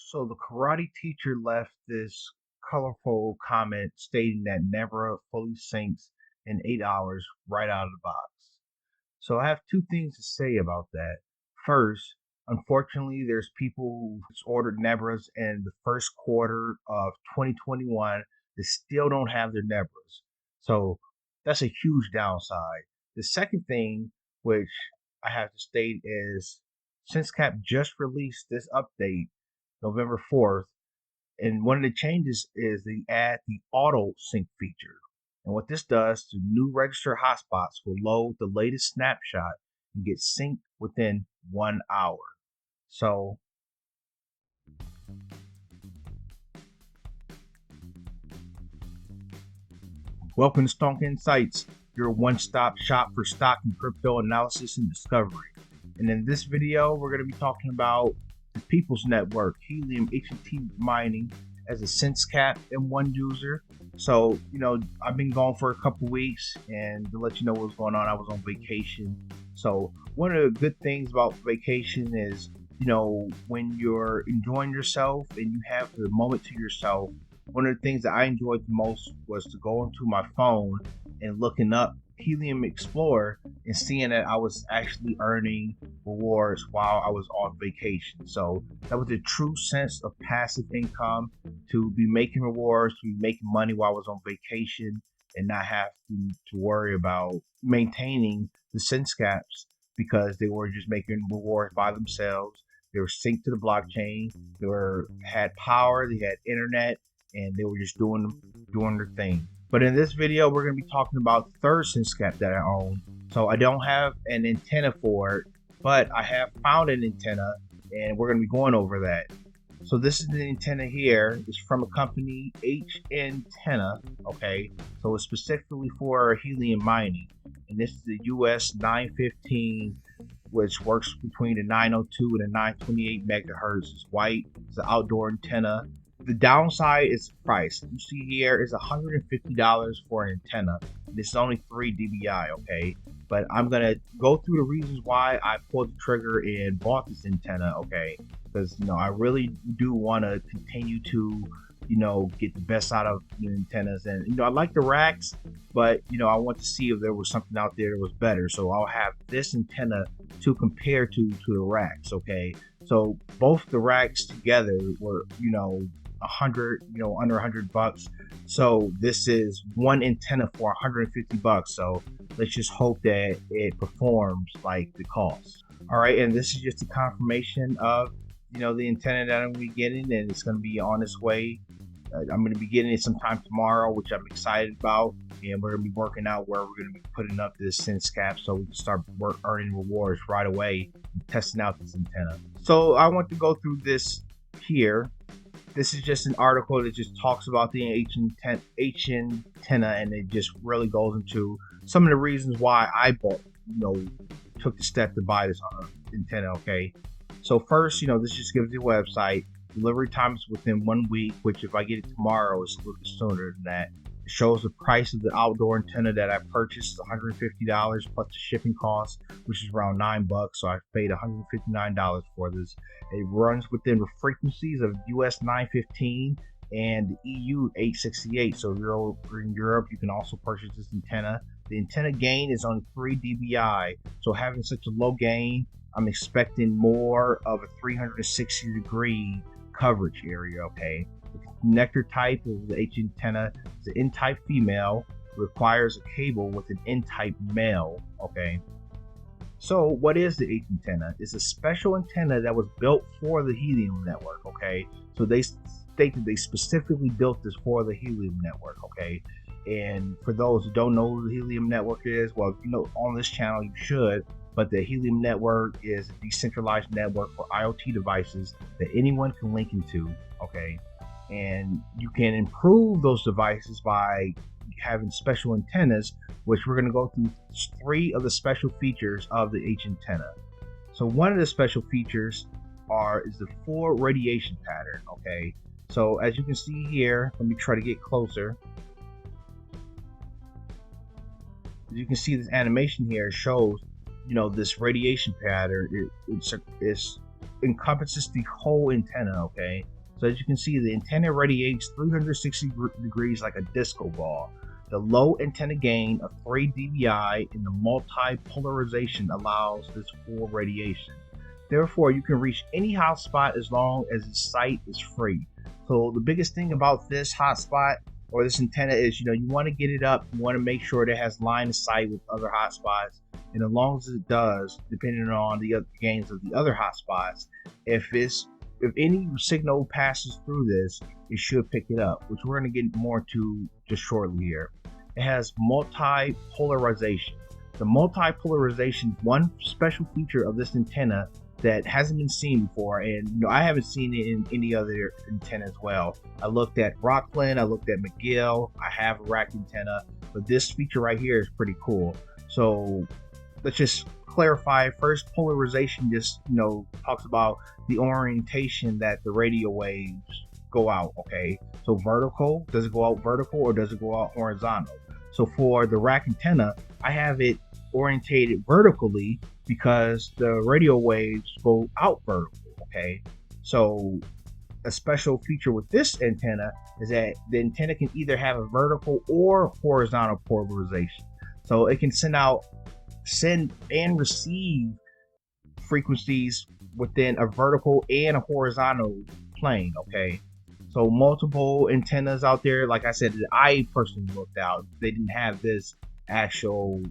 So the karate teacher left this colorful comment stating that Nebra fully syncs in 8 hours right out of the box. So I have two things to say about that. First, unfortunately, there's people who's ordered Nebras in the first quarter of 2021 that still don't have their Nebras. So that's a huge downside. The second thing, which I have to state, is SenseCap just released this update November 4th, and one of the changes is they add the auto sync feature. And what this does to new register hotspots will load the latest snapshot and get synced within 1 hour. So welcome to Stonk Insights, your one-stop shop for stock and crypto analysis and discovery. And in this video, we're going to be talking about the People's Network, Helium HNT mining as a SenseCap M1 user. So, I've been gone for a couple weeks, and to let you know what's going on, I was on vacation. So one of the good things about vacation is, when you're enjoying yourself and you have the moment to yourself, one of the things that I enjoyed the most was to go into my phone and looking up Helium Explorer and seeing that I was actually earning rewards while I was on vacation. So that was a true sense of passive income, to be making rewards, to be making money while I was on vacation and not have to worry about maintaining the SenseCaps, because they were just making rewards by themselves. They were synced to the blockchain. They had power. They had internet, and they were just doing their thing. But in this video, we're going to be talking about the third SenseCap that I own. So I don't have an antenna for it, but I have found an antenna, and we're going to be going over that. So this is the antenna here. It's from a company, HNTenna, okay? So it's specifically for helium mining. And this is the US 915, which works between the 902 and the 928 megahertz. It's white. It's an outdoor antenna. The downside is the price. You see here is $150 for an antenna. This is only 3 DBI, okay? But I'm gonna go through the reasons why I pulled the trigger and bought this antenna, okay? Because I really do want to continue to get the best out of the antennas. And I like the racks, but I want to see if there was something out there that was better. So I'll have this antenna to compare to the racks, okay? So both the racks together were 100, under $100. So this is one antenna for $150. So let's just hope that it performs like the cost. All right, and this is just a confirmation of the antenna that I'm gonna be getting, and it's gonna be on its way. I'm gonna be getting it sometime tomorrow, which I'm excited about, and we're gonna be working out where we're gonna be putting up this SenseCap so we can start earning rewards right away and testing out this antenna. So I want to go through this here. This is just an article that just talks about the HNTenna, and it just really goes into some of the reasons why I took the step to buy this antenna, okay? So first, this just gives the website. Delivery time is within 1 week, which if I get it tomorrow, it's a little bit sooner than that. It shows the price of the outdoor antenna that I purchased is $150 plus the shipping cost, which is around $9. So I paid $159 for this. It runs within the frequencies of US 915 and the EU 868. So if you're in Europe, you can also purchase this antenna. The antenna gain is on 3 DBI. So having such a low gain, I'm expecting more of a 360-degree coverage area, okay? The connector type of the HNTenna is an N-type female, requires a cable with an N-type male, okay? So what is the HNTenna? It's a special antenna that was built for the Helium network, okay? So they state that they specifically built this for the Helium network, okay? And for those who don't know who the Helium network is, well, on this channel you should. But the Helium network is a decentralized network for IoT devices that anyone can link into, okay? And you can improve those devices by having special antennas, which we're gonna go through 3 of the special features of the HNTenna. So one of the special features is the full radiation pattern, okay? So as you can see here, let me try to get closer. As you can see, this animation here shows this radiation pattern. It encompasses the whole antenna, okay? So as you can see, the antenna radiates 360 degrees like a disco ball. The low antenna gain of 3 dBi and the multi-polarization allows this full radiation. Therefore, you can reach any hotspot as long as the site is free. So the biggest thing about this hotspot or this antenna is, you want to get it up, you want to make sure that it has line of sight with other hotspots, and as long as it does, depending on the gains of the other hotspots, if any signal passes through this, it should pick it up, which we're going to get more to just shortly here. It has multi-polarization. The multi-polarization is one special feature of this antenna that hasn't been seen before, and I haven't seen it in any other antenna as well. I looked at Rockland, I looked at McGill, I have a rack antenna, but this feature right here is pretty cool. So let's just clarify. First, polarization just talks about the orientation that the radio waves go out. Okay, so vertical, does it go out vertical or does it go out horizontal? So for the rack antenna, I have it orientated vertically because the radio waves go out vertical. Okay, so a special feature with this antenna is that the antenna can either have a vertical or horizontal polarization. So it can send and receive frequencies within a vertical and a horizontal plane. Okay, so multiple antennas out there, like I said, that I personally looked out, they didn't have this actual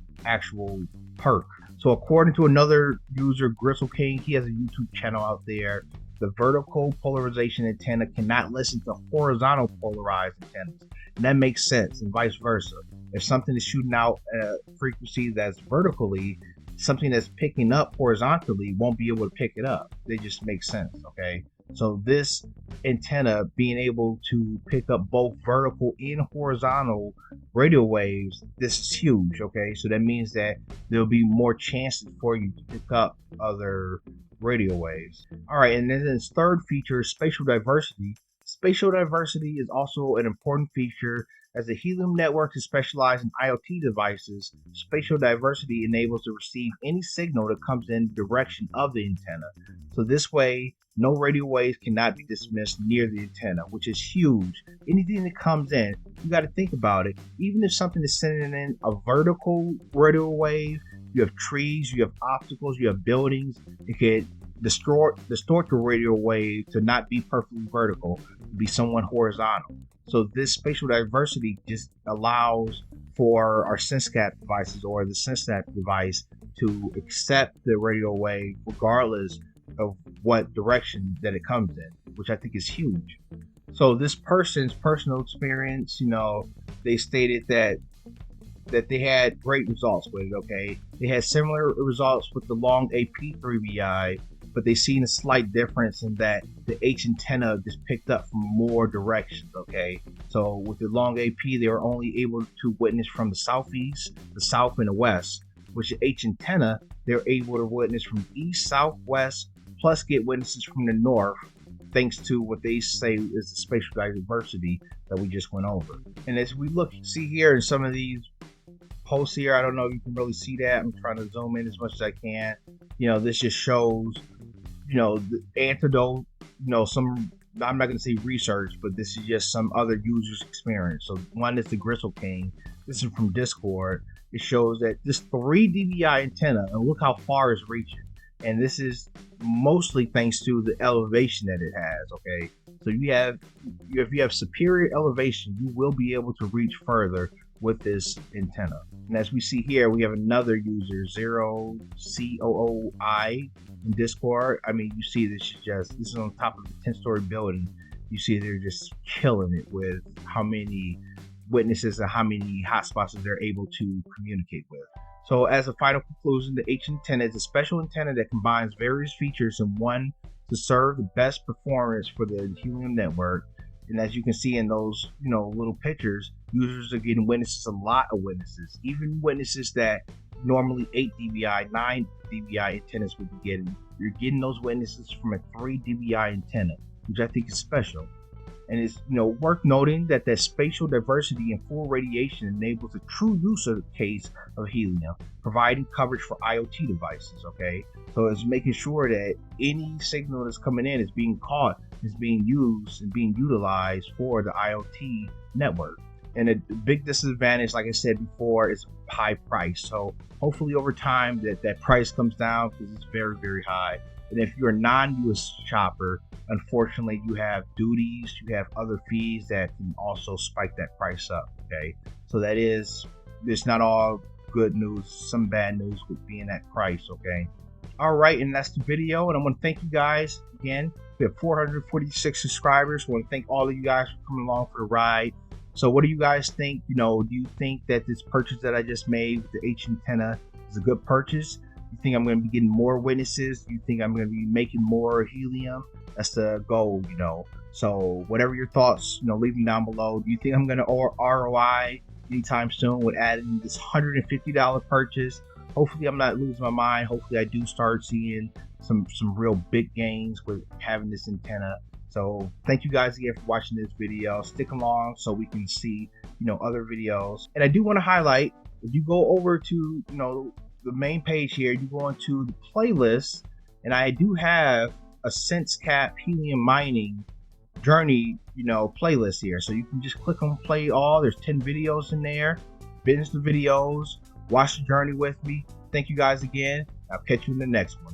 perk. So according to another user, Gristle King, he has a YouTube channel out there. The vertical polarization antenna cannot listen to horizontal polarized antennas, and that makes sense, and vice versa. If something is shooting out a frequency that's vertically, something that's picking up horizontally won't be able to pick it up. They just make sense. Okay, so this antenna being able to pick up both vertical and horizontal radio waves, this is huge. Okay, so that means that there'll be more chances for you to pick up other radio waves. All right, and then this third feature, spatial diversity. Spatial diversity is also an important feature. As the Helium network is specialized in IoT devices, spatial diversity enables to receive any signal that comes in the direction of the antenna. So this way, no radio waves cannot be dismissed near the antenna, which is huge. Anything that comes in, you got to think about it. Even if something is sending in a vertical radio wave, you have trees, you have obstacles, you have buildings, it can distort the radio wave to not be perfectly vertical, to be somewhat horizontal. So this spatial diversity just allows for our SenseCap devices or the SenseCap device to accept the radio wave regardless of what direction that it comes in, which I think is huge. So this person's personal experience, they stated that they had great results with it. Okay, they had similar results with the long AP 3BI, but they seen a slight difference in that the HNTenna just picked up from more directions. Okay, so with the long AP, they were only able to witness from the southeast, the south, and the west. Which the HNTenna, they're able to witness from east, south, west, plus get witnesses from the north, thanks to what they say is the spatial diversity that we just went over. And as we see here in some of these posts here, I don't know if you can really see that. I'm trying to zoom in as much as I can. This just shows, the antidote, some, I'm not going to say research, but this is just some other users' experience. So one is the Gristle King. This is from Discord. It shows that this 3 dBi antenna, and look how far it's reaching. And this is mostly thanks to the elevation that it has. Okay, so if you have superior elevation, you will be able to reach further with this antenna. And as we see here, we have another user, 0COOI, in Discord. I mean, you see this is on top of a 10-story building. You see they're just killing it with how many witnesses and how many hotspots that they're able to communicate with. So as a final conclusion, the HNTenna is a special antenna that combines various features in one to serve the best performance for the Helium network. And as you can see in those, little pictures, users are getting a lot of witnesses, even witnesses that normally 8 dBi, 9 dBi antennas would be getting. You're getting those witnesses from a 3 dBi antenna, which I think is special. And it's worth noting that spatial diversity and full radiation enables a true use case of Helium, providing coverage for IoT devices. Okay, so it's making sure that any signal that's coming in is being caught is being used and being utilized for the IoT network. And a big disadvantage, like I said before, is high price. So hopefully over time that price comes down, because it's very, very high. And if you're a non-US shopper, unfortunately you have duties, you have other fees that can also spike that price up. Okay, so it's not all good news, some bad news with being that price. Okay, all right, and that's the video. And I want to thank you guys again. We have 446 subscribers. I want to thank all of you guys for coming along for the ride. So what do you guys think? Do you think that this purchase that I just made with the HNTenna is a good purchase? You think I'm going to be getting more witnesses? Do you think I'm going to be making more Helium? That's the goal, So whatever your thoughts, leave them down below. Do you think I'm going to ROI anytime soon with adding this $150 purchase? Hopefully I'm not losing my mind. Hopefully I do start seeing some real big gains with having this antenna. So thank you guys again for watching this video. Stick along so we can see, other videos. And I do want to highlight, if you go over to, the main page here, you go into the playlist, and I do have a SenseCap Helium mining journey, playlist here. So you can just click on play all. There's 10 videos in there. Binge the videos, watch the journey with me. Thank you guys again. I'll catch you in the next one.